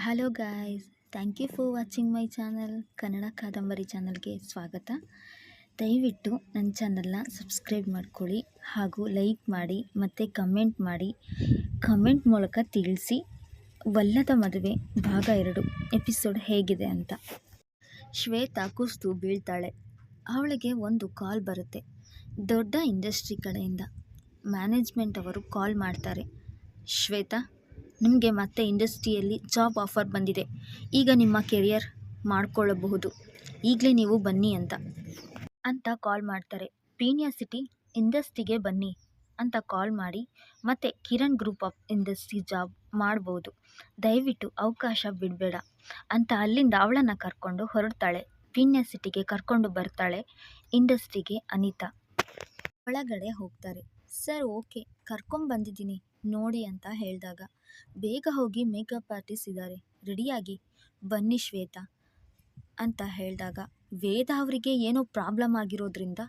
Hello guys, thank you for watching my channel. Kannada ಕಾದಂಬರಿ ಚಾನಲ್ಗೆ ಸ್ವಾಗತ. ದಯವಿಟ್ಟು ನನ್ನ ಚಾನಲ್ನ ಸಬ್ಸ್ಕ್ರೈಬ್ ಮಾಡ್ಕೊಳ್ಳಿ ಹಾಗೂ ಲೈಕ್ ಮಾಡಿ ಮತ್ತು ಕಮೆಂಟ್ ಮಾಡಿ. ಕಮೆಂಟ್ ಮೂಲಕ ತಿಳಿಸಿ ಒಲ್ಲದ ಮದುವೆ ಭಾಗ 2 ಎಪಿಸೋಡ್ ಹೇಗಿದೆ ಅಂತ. ಶ್ವೇತಾ ಕುಸ್ತು ಬೀಳ್ತಾಳೆ. ಅವಳಿಗೆ ಒಂದು ಕಾಲ್ ಬರುತ್ತೆ ದೊಡ್ಡ ಇಂಡಸ್ಟ್ರಿ ಕಡೆಯಿಂದ. ಮ್ಯಾನೇಜ್ಮೆಂಟ್ ಅವರು ಕಾಲ್ ಮಾಡ್ತಾರೆ. ಶ್ವೇತಾ, ನಿಮಗೆ ಮತ್ತೆ ಇಂಡಸ್ಟ್ರಿಯಲ್ಲಿ ಜಾಬ್ ಆಫರ್ ಬಂದಿದೆ. ಈಗ ನಿಮ್ಮ ಕೆರಿಯರ್ ಮಾಡಿಕೊಳ್ಳಬಹುದು. ಈಗಲೇ ನೀವು ಬನ್ನಿ ಅಂತ ಕಾಲ್ ಮಾಡ್ತಾರೆ. ಪೀಣ್ಯ ಸಿಟಿ ಇಂಡಸ್ಟ್ರಿಗೆ ಬನ್ನಿ ಅಂತ ಕಾಲ್ ಮಾಡಿ ಮತ್ತು Kiran group of industry job ಮಾಡ್ಬೋದು. ದಯವಿಟ್ಟು ಅವಕಾಶ ಬಿಡಬೇಡ ಅಂತ ಅಲ್ಲಿಂದ ಅವಳನ್ನು ಕರ್ಕೊಂಡು ಹೊರಡ್ತಾಳೆ. ಪೀಣ್ಯ ಸಿಟಿಗೆ ಕರ್ಕೊಂಡು ಬರ್ತಾಳೆ ಇಂಡಸ್ಟ್ರಿಗೆ ಅನಿತಾ. ಒಳಗಡೆ ಹೋಗ್ತಾರೆ. ಸರ್, ಓಕೆ, ಕರ್ಕೊಂಬಂದಿದ್ದೀನಿ ನೋಡಿ ಅಂತ ಹೇಳಿದಾಗ, ಬೇಗ ಹೋಗಿ ಮೇಕಪ್ ಆರ್ಟಿಸ್ಟ್ ಇದ್ದಾರೆ, ರೆಡಿಯಾಗಿ ಬನ್ನಿ ಶ್ವೇತಾ ಅಂತ ಹೇಳಿದಾಗ, ವೇದ ಅವರಿಗೆ ಏನೋ ಪ್ರಾಬ್ಲಮ್ ಆಗಿರೋದ್ರಿಂದ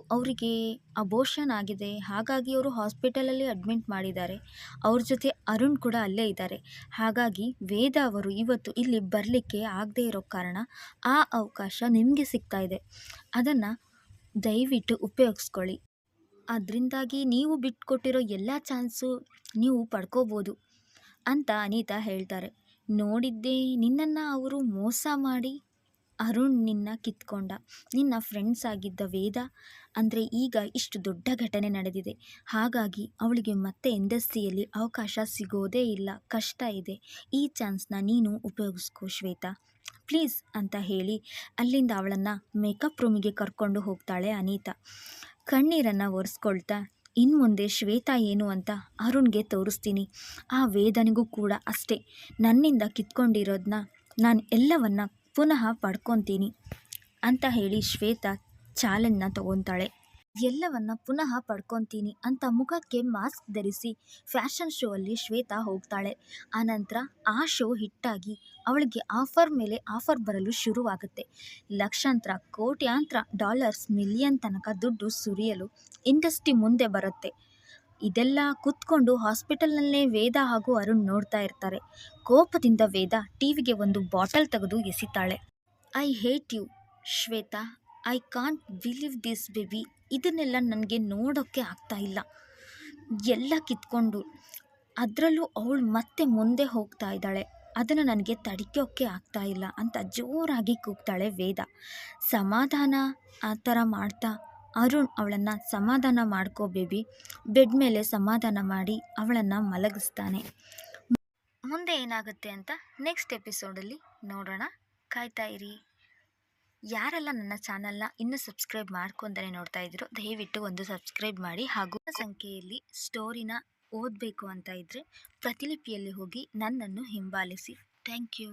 ಅವರಿಗೆ ಅಬೋಷನ್ ಆಗಿದೆ. ಹಾಗಾಗಿ ಅವರು ಹಾಸ್ಪಿಟಲಲ್ಲಿ ಅಡ್ಮಿಟ್ ಮಾಡಿದ್ದಾರೆ. ಅವ್ರ ಜೊತೆ ಅರುಣ್ ಕೂಡ ಅಲ್ಲೇ ಇದ್ದಾರೆ. ಹಾಗಾಗಿ ವೇದ ಅವರು ಇವತ್ತು ಇಲ್ಲಿ ಬರಲಿಕ್ಕೆ ಆಗದೇ ಇರೋ ಕಾರಣ ಆ ಅವಕಾಶ ನಿಮಗೆ ಸಿಗ್ತಾ ಇದೆ. ಅದನ್ನು ದಯವಿಟ್ಟು ಉಪಯೋಗಿಸ್ಕೊಳ್ಳಿ. ಅದರಿಂದಾಗಿ ನೀವು ಬಿಟ್ಕೊಟ್ಟಿರೋ ಎಲ್ಲ ಚಾನ್ಸು ನೀವು ಪಡ್ಕೋಬೋದು ಅಂತ ಅನಿತಾ ಹೇಳ್ತಾರೆ. ನೋಡಿದ್ದೆ, ನಿನ್ನನ್ನು ಅವರು ಮೋಸ ಮಾಡಿ ಅರುಣ್ ನಿನ್ನ ಕಿತ್ಕೊಂಡ. ನಿನ್ನ ಫ್ರೆಂಡ್ಸ್ ಆಗಿದ್ದ ವೇದ ಅಂದರೆ ಈಗ ಇಷ್ಟು ದೊಡ್ಡ ಘಟನೆ ನಡೆದಿದೆ. ಹಾಗಾಗಿ ಅವಳಿಗೆ ಮತ್ತೆ ಇಂಡಸ್ಟ್ರಿಯಲ್ಲಿ ಅವಕಾಶ ಸಿಗೋದೇ ಇಲ್ಲ, ಕಷ್ಟ ಇದೆ. ಈ ಚಾನ್ಸ್ನ ನೀನು ಉಪಯೋಗಿಸ್ಕೋ ಶ್ವೇತಾ, ಪ್ಲೀಸ್ ಅಂತ ಹೇಳಿ ಅಲ್ಲಿಂದ ಅವಳನ್ನು ಮೇಕಪ್ ರೂಮಿಗೆ ಕರ್ಕೊಂಡು ಹೋಗ್ತಾಳೆ ಅನಿತಾ. ಕಣ್ಣೀರನ್ನು ಒರೆಸ್ಕೊಳ್ತಾ, ಇನ್ನು ಮುಂದೆ ಶ್ವೇತಾ ಏನು ಅಂತ ಅರುಣ್ಗೆ ತೋರಿಸ್ತೀನಿ. ಆ ವೇದನಿಗೂ ಕೂಡ ಅಷ್ಟೇ, ನನ್ನಿಂದ ಕಿತ್ಕೊಂಡಿರೋದನ್ನ ನಾನು ಎಲ್ಲವನ್ನ ಪುನಃ ಪಡ್ಕೊತೀನಿ ಅಂತ ಹೇಳಿ ಶ್ವೇತಾ ಚಾಲೆಂಜ್ನ ತಗೊತಾಳೆ. ಎಲ್ಲವನ್ನ ಪುನಃ ಪಡ್ಕೊತೀನಿ ಅಂತ ಮುಖಕ್ಕೆ ಮಾಸ್ಕ್ ಧರಿಸಿ ಫ್ಯಾಷನ್ ಶೋ ಅಲ್ಲಿ ಶ್ವೇತಾ ಹೋಗ್ತಾಳೆ. ಆನಂತರ ಆ ಶೋ ಹಿಟ್ಟಾಗಿ ಅವಳಿಗೆ ಆಫರ್ ಮೇಲೆ ಆಫರ್ ಬರಲು ಶುರುವಾಗುತ್ತೆ. ಲಕ್ಷಾಂತರ, ಕೋಟ್ಯಾಂತರ ಡಾಲರ್ಸ್, ಮಿಲಿಯನ್ ತನಕ ದುಡ್ಡು ಸುರಿಯಲು ಇಂಡಸ್ಟ್ರಿ ಮುಂದೆ ಬರುತ್ತೆ. ಇದೆಲ್ಲ ಕೂತ್ಕೊಂಡು ಹಾಸ್ಪಿಟಲ್ನಲ್ಲೇ ವೇದ ಹಾಗೂ ಅರುಣ್ ನೋಡ್ತಾ ಇರ್ತಾರೆ. ಕೋಪದಿಂದ ವೇದ ಟಿವಿಗೆ ಒಂದು ಬಾಟಲ್ ತೆಗೆದು ಎಸಿತಾಳೆ. I hate you Shweta, I can't believe this baby. ಇದನ್ನೆಲ್ಲ ನನಗೆ ನೋಡೋಕ್ಕೆ ಆಗ್ತಾ ಇಲ್ಲ. ಎಲ್ಲ ಕಿತ್ಕೊಂಡು ಅದರಲ್ಲೂ ಅವಳು ಮತ್ತೆ ಮುಂದೆ ಹೋಗ್ತಾ ಇದ್ದಾಳೆ. ಅದನ್ನು ನನಗೆ ತಡಿಯೋಕ್ಕೆ ಆಗ್ತಾ ಇಲ್ಲ ಅಂತ ಜೋರಾಗಿ ಕೂಗ್ತಾಳೆ ವೇದ. ಸಮಾಧಾನ ಆ ಥರ ಮಾಡ್ತಾ ಅರುಣ್ ಅವಳನ್ನು ಸಮಾಧಾನ ಮಾಡ್ಕೋ ಬೇಬಿ, ಬೆಡ್ ಮೇಲೆ ಸಮಾಧಾನ ಮಾಡಿ ಅವಳನ್ನು ಮಲಗಿಸ್ತಾನೆ. ಮುಂದೆ ಏನಾಗುತ್ತೆ ಅಂತ ನೆಕ್ಸ್ಟ್ ಎಪಿಸೋಡಲ್ಲಿ ನೋಡೋಣ. ಕಾಯ್ತಾ ಇರಿ. ಯಾರೆಲ್ಲ ನನ್ನ ಚಾನಲ್ನ ಇನ್ನೂ ಸಬ್ಸ್ಕ್ರೈಬ್ ಮಾಡ್ಕೊಂಡರೆ ನೋಡ್ತಾ ಇದ್ದೀರೋ ದಯವಿಟ್ಟು ಒಂದು ಸಬ್ಸ್ಕ್ರೈಬ್ ಮಾಡಿ. ಹಾಗೂ ಸಂಖ್ಯೆಯಲ್ಲಿ ಸ್ಟೋರಿನ ಓದಬೇಕು ಅಂತ ಇದ್ದರೆ ಪ್ರತಿಲಿಪಿಯಲ್ಲಿ ಹೋಗಿ ನನ್ನನ್ನು ಹಿಂಬಾಲಿಸಿ. Thank you.